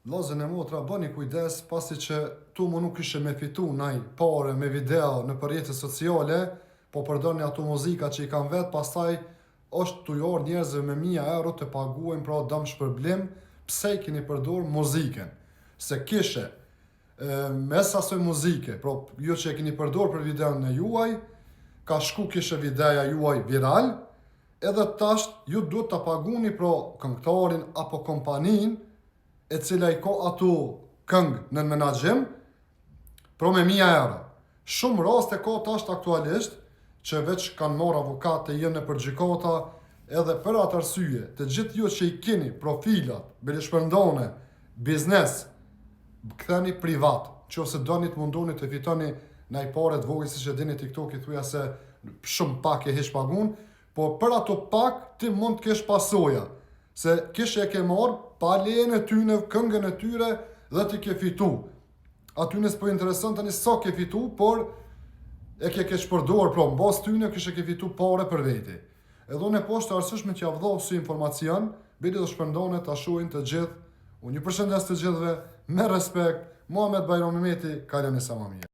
Vllazën e motra, bëni kujdes pasi që tu më nuk ishe me fitu naj pare me video në përjetët sociale, po përdoni ato muzika që i kanë vetë, pastaj është të jorë njerëzve me 1000 euro të paguajnë pra dëm shpërblim, pse i keni përdor muzikën? Se kishe mes asoj muzike, pra ju që e keni përdor për videon në juaj, ka shku kishe videja juaj viral, edhe tash ju duhet të paguni pra këngëtarin apo kompanin e cila i ka ato këngë në menaxhim, pro me 1000 euro. Shumë raste ka tash aktualisht, që veç kanë marrë avokat të jenë në përgjykata, edhe për atë arsye, të gjithë ju që i keni profilat, bile shpërndone, biznes, këtheni privat, që ose doni të mundoni të fitoni në i pare të vogël, si që dini TikTok i thuja se shumë pak e hish pagun, po për ato pak ti mund të kesh pasoja, se kish e ke marrë pa lejen e tyne, këngën e tyre dhe ti ke fitu. Aty s'po intereson tani sa ke fitu, por e ke shpërdor, pra mbas tyne kishe ke fitu pare për veti. Edhe unë e poshtë të arsyeshme që javdhoh si informacion, bili dhe shpërndone të ashuin të gjithë. Unë ju përshëndes të gjithëve, me respekt, Muhamet Bajram Mehmeti, kaleni sa më mirë.